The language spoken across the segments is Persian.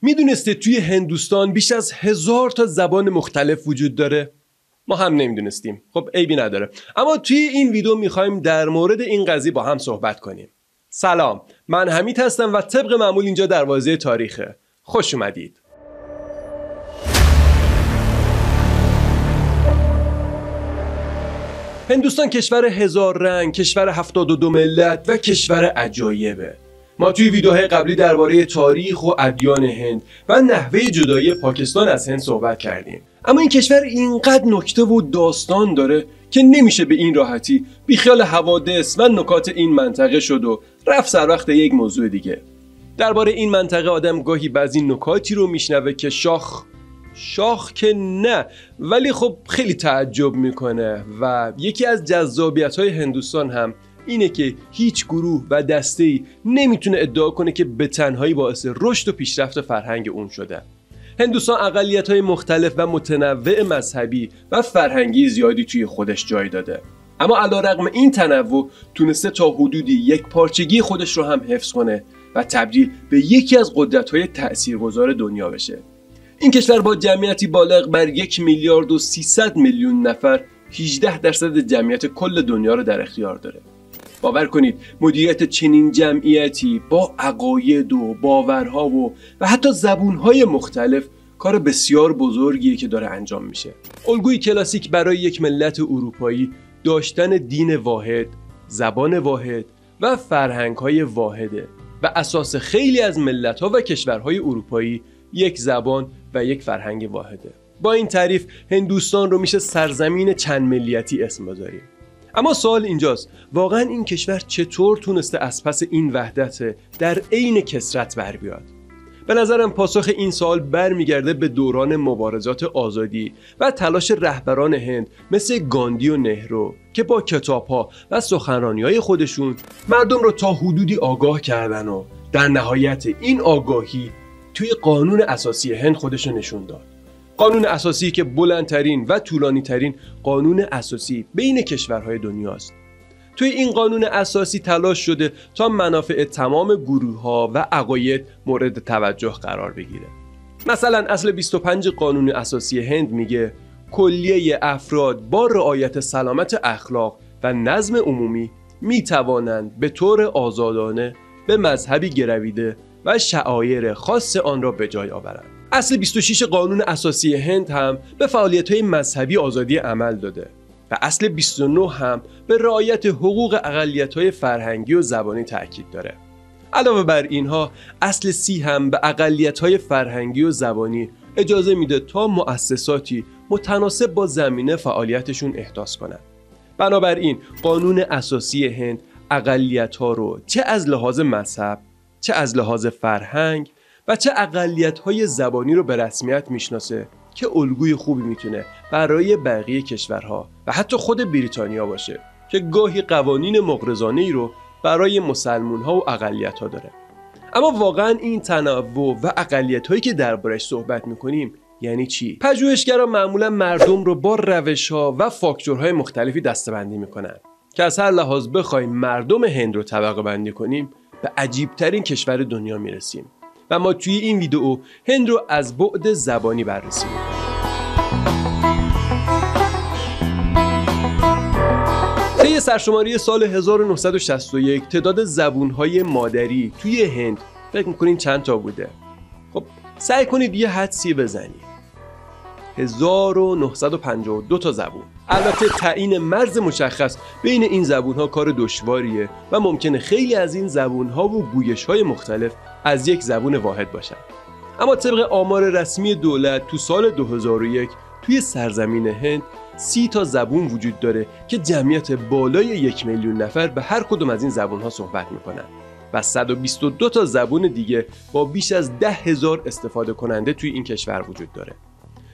میدونسته توی هندوستان بیش از 1000 تا زبان مختلف وجود داره؟ ما هم نمیدونستیم. خب عیبی نداره. اما توی این ویدیو میخوایم در مورد این قضیه با هم صحبت کنیم. سلام، من حمید هستم و طبق معمول اینجا دروازه تاریخه. خوش اومدید. هندوستان کشور هزار رنگ، کشور 72 ملت و کشور عجایبه. ما توی ویدیوهای قبلی درباره تاریخ و ادیان هند و نحوه جدایی پاکستان از هند صحبت کردیم. اما این کشور اینقدر نکته و داستان داره که نمیشه به این راحتی بیخیال حوادث و نکات این منطقه شد و رفت سر وقت یک موضوع دیگه. درباره این منطقه آدم گاهی بعضی نکاتی رو میشنوه که شاخ که نه، ولی خب خیلی تعجب میکنه. و یکی از جذابیت‌های هندوستان هم اینه که هیچ گروه و دسته‌ای نمیتونه ادعا کنه که به تنهایی باعث رشد و پیشرفت فرهنگ اون شده. هندوستان اقلیت‌های مختلف و متنوع مذهبی و فرهنگی زیادی توی خودش جای داده. اما علیرغم این تنوع تونسته تا حدودی یک پارچگی خودش رو هم حفظ کنه و تبدیل به یکی از قدرت‌های تأثیرگذار دنیا بشه. این کشور با جمعیتی بالغ بر 1 میلیارد و 300 میلیون نفر 18% جمعیت کل دنیا رو در اختیار داره. باور کنید مدیریت چنین جمعیتی با عقاید و باورها و حتی زبونهای مختلف کار بسیار بزرگیه که داره انجام میشه. الگوی کلاسیک برای یک ملت اروپایی داشتن دین واحد، زبان واحد و فرهنگ‌های واحده و اساس خیلی از ملت‌ها و کشورهای اروپایی یک زبان و یک فرهنگ واحده. با این تعریف هندوستان رو میشه سرزمین چند ملیتی اسم بذاریم. اما سوال اینجاست، واقعا این کشور چطور تونسته از پس این وحدت در عین کثرت بر بیاد؟ به نظرم پاسخ این سوال برمیگرده به دوران مبارزات آزادی و تلاش رهبران هند مثل گاندی و نهرو که با کتاب‌ها و سخنرانی‌های خودشون مردم رو تا حدودی آگاه کردن و در نهایت این آگاهی توی قانون اساسی هند خودشو نشون داد. قانون اساسی که بلندترین و طولانی ترین قانون اساسی بین کشورهای دنیاست. توی این قانون اساسی تلاش شده تا منافع تمام گروه‌ها و عقاید مورد توجه قرار بگیره. مثلا اصل 25 قانون اساسی هند میگه کلیه افراد با رعایت سلامت اخلاق و نظم عمومی میتوانند به طور آزادانه به مذهبی گرویده و شعائر خاص آن را به جای آورند. اصل 26 قانون اساسی هند هم به فعالیت‌های مذهبی آزادی عمل داده و اصل 29 هم به رعایت حقوق اقلیت‌های فرهنگی و زبانی تاکید داره. علاوه بر اینها اصل 30 هم به اقلیت‌های فرهنگی و زبانی اجازه میده تا مؤسساتی متناسب با زمینه فعالیتشون احداث کنند. بنابراین قانون اساسی هند اقلیت‌ها رو چه از لحاظ مذهب، چه از لحاظ فرهنگ و چه اقلیت‌های زبانی رو به رسمیت میشناسه که الگوی خوبی میتونه برای بقیه کشورها و حتی خود بریتانیا باشه که گاهی قوانین مغرضانه‌ای رو برای مسلمان‌ها و اقلیت‌ها داره. اما واقعاً این تنوع و اقلیت‌هایی که دربارش صحبت می‌کنیم یعنی چی؟ پژوهشگرا معمولاً مردم رو با روش‌ها و فاکتورهای مختلفی دسته‌بندی می‌کنن که از هر لحاظ بخوایم مردم هند رو طبقه بندی کنیم به عجیب‌ترین کشور دنیا میرسیم و ما توی این ویدیو هند رو از بعد زبانی بررسی می‌کنیم. طی سرشماری سال 1961 تعداد زبون‌های مادری توی هند فکر می‌کنین چند تا بوده؟ خب سعی کنید یه حدسی بزنید. 1952 تا زبون. البته تعیین مرز مشخص بین این زبون‌ها کار دشواریه و ممکنه خیلی از این زبون‌ها و گویش‌های مختلف از یک زبون واحد باشن. اما طبق آمار رسمی دولت تو سال 2001 توی سرزمین هند 30 تا زبون وجود داره که جمعیت بالای 1 میلیون نفر به هر کدوم از این زبون‌ها صحبت می‌کنن و 122 تا زبون دیگه با بیش از 10,000 استفاده کننده توی این کشور وجود داره.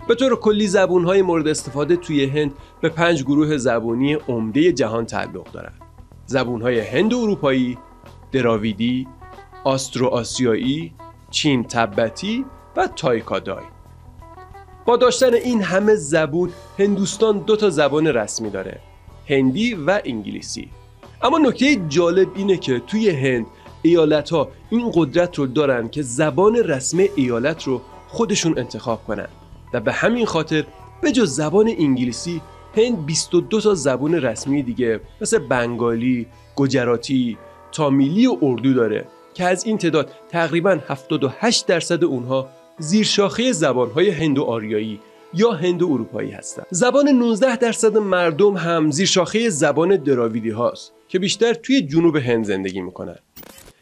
به طور کلی زبون‌های مورد استفاده توی هند به 5 گروه زبانی عمده جهان تعلق دارند. زبون‌های هند و اروپایی، دراویدی، آسترو آسیایی، چین تبتی و تایکادای. با داشتن این همه زبون هندوستان 2 تا زبان رسمی داره، هندی و انگلیسی. اما نکته جالب اینه که توی هند ایالت‌ها این قدرت رو دارن که زبان رسمی ایالت رو خودشون انتخاب کنن و به همین خاطر به جز زبان انگلیسی هند 22 تا زبان رسمی دیگه مثل بنگالی، گجراتی، تامیلی و اردو داره که از این تعداد تقریباً 78% اونها زیرشاخه زبان‌های هندو آریایی یا هندو اروپایی هستند. زبان 19% مردم هم زیرشاخه زبان دراویدی هاست که بیشتر توی جنوب هند زندگی میکنن.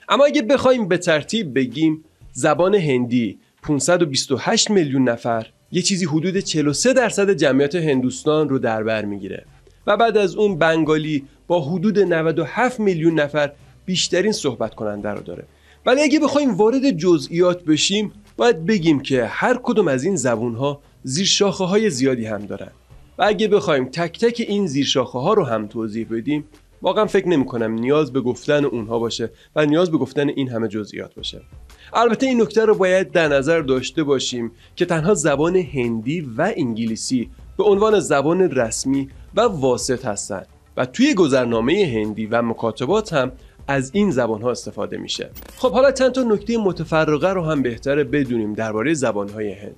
اما اگه بخوایم به ترتیب بگیم، زبان هندی 528 میلیون نفر، یه چیزی حدود 43% جمعیت هندوستان رو در بر میگیره و بعد از اون بنگالی با حدود 97 میلیون نفر بیشترین صحبت کننده رو داره. ولی اگه بخوایم وارد جزئیات بشیم، باید بگیم که هر کدوم از این زبون‌ها زیرشاخه‌های زیادی هم دارن و اگه بخوایم تک تک این زیرشاخه‌ها رو هم توضیح بدیم، واقعا فکر نمی‌کنم نیاز به گفتن اونها باشه و نیاز به گفتن این همه جزئیات باشه. البته این نکته رو باید در نظر داشته باشیم که تنها زبان هندی و انگلیسی به عنوان زبان رسمی و واسط هستند و توی گذرنامه هندی و مکاتبات هم از این زبان‌ها استفاده میشه. خب حالا چند تا نکته متفرقه رو هم بهتره بدونیم درباره زبان‌های هند.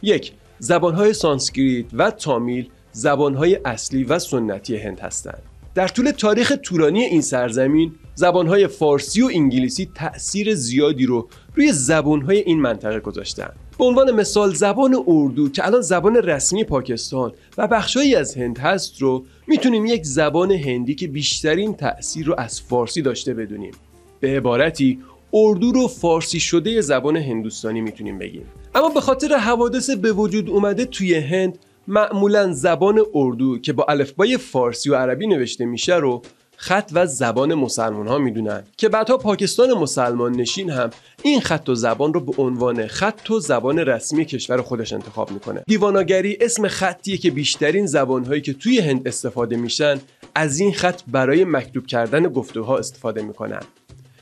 1. زبان‌های سانسکریت و تامیل زبان‌های اصلی و سنتی هند هستند. در طول تاریخ طولانی این سرزمین، زبان‌های فارسی و انگلیسی تأثیر زیادی رو روی زبان‌های این منطقه گذاشتند. به عنوان مثال زبان اردو که الان زبان رسمی پاکستان و بخشایی از هند هست رو میتونیم یک زبان هندی که بیشترین تأثیر رو از فارسی داشته بدونیم. به عبارتی اردو رو فارسی شده زبان هندوستانی میتونیم بگیم. اما به خاطر حوادث به وجود اومده توی هند، معمولا زبان اردو که با الفبای فارسی و عربی نوشته میشه رو خط و زبان مسلمان ها میدونن که بعدها پاکستان مسلمان نشین هم این خط و زبان رو به عنوان خط و زبان رسمی کشور خودش انتخاب میکنه. دیواناگری اسم خطیه که بیشترین زبانهایی که توی هند استفاده میشن از این خط برای مکتوب کردن گفتگوها استفاده میکنن.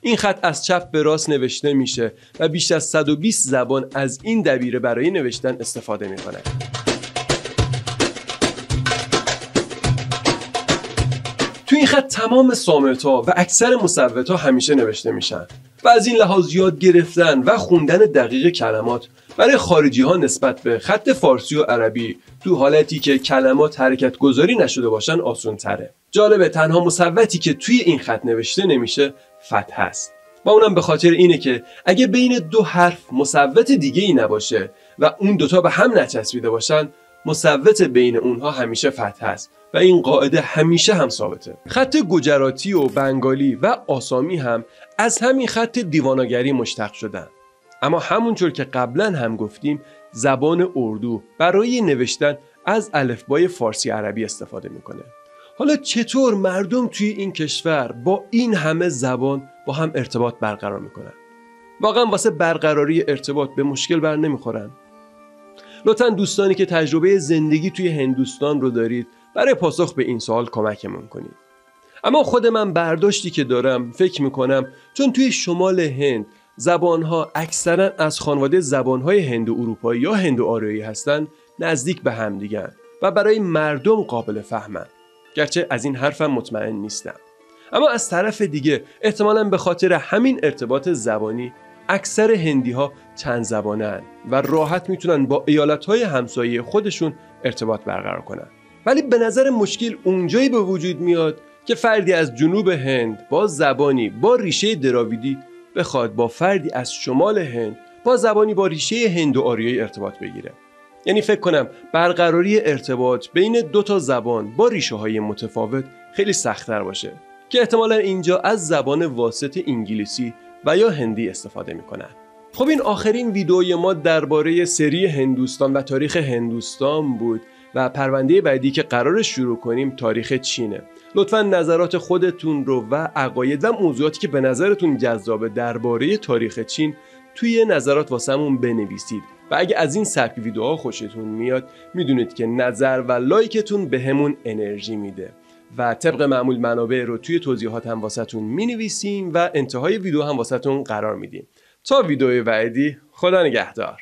این خط از چپ به راست نوشته میشه و بیش از 120 زبان از این دبیره برای نوشتن استفاده میکنن. تو این خط تمام صامت‌ها و اکثر مصوت‌ها همیشه نوشته میشن و از این لحاظ یاد گرفتن و خوندن دقیق کلمات برای خارجی‌ها نسبت به خط فارسی و عربی تو حالتی که کلمات حرکت گذاری نشده باشن آسان تره. جالبه تنها مصوتی که توی این خط نوشته نمیشه فتح است و اونم به خاطر اینه که اگه بین دو حرف مصوت دیگه ای نباشه و اون دوتا به هم نچسبیده باشن، مصوت بین اونها همیشه فتح است و این قاعده همیشه هم ثابته. خط گجراتی و بنگالی و آسامی هم از همین خط دیواناگری مشتق شدن. اما همونطور که قبلا هم گفتیم، زبان اردو برای نوشتن از الفبای فارسی عربی استفاده میکنه. حالا چطور مردم توی این کشور با این همه زبان با هم ارتباط برقرار میکنن؟ واقعا واسه برقراری ارتباط به مشکل بر نمیخورن؟ لطفاً دوستانی که تجربه زندگی توی هندوستان رو دارید برای پاسخ به این سوال کمکمون کنید. اما خود من برداشتی که دارم فکر میکنم چون توی شمال هند زبانها اکثرا از خانواده زبانهای هندو اروپایی یا هندو آریایی هستن، نزدیک به هم دیگن و برای مردم قابل فهمن، گرچه از این حرفم مطمئن نیستم. اما از طرف دیگه احتمالاً به خاطر همین ارتباط زبانی اکثر هندی ها چند زبانن و راحت میتونن با ایالتهای همسایه خودشون ارتباط برقرار کنن. ولی به نظر مشکل اونجایی به وجود میاد که فردی از جنوب هند با زبانی با ریشه دراویدی بخواد با فردی از شمال هند با زبانی با ریشه هندو آریایی ارتباط بگیره. یعنی فکر کنم برقراری ارتباط بین دو تا زبان با ریشه های متفاوت خیلی سخت‌تر باشه که احتمالاً اینجا از زبان واسط انگلیسی و یا هندی استفاده میکنن. خب این آخرین ویدئوی ما درباره سری هندوستان و تاریخ هندوستان بود و پرونده بعدی که قرار شروع کنیم تاریخ چینه. لطفاً نظرات خودتون رو و عقاید و موضوعاتی که به نظرتون جذابه درباره تاریخ چین توی نظرات واسمون بنویسید و اگه از این سبک ویدئوها خوشتون میاد میدونید که نظر و لایکتون بهمون انرژی میده و طبق معمول منابع رو توی توضیحات هم واسهتون مینویسیم و انتهای ویدئو هم واسهتون قرار میدیم. تا ویدئوی بعدی، خدا نگهدار.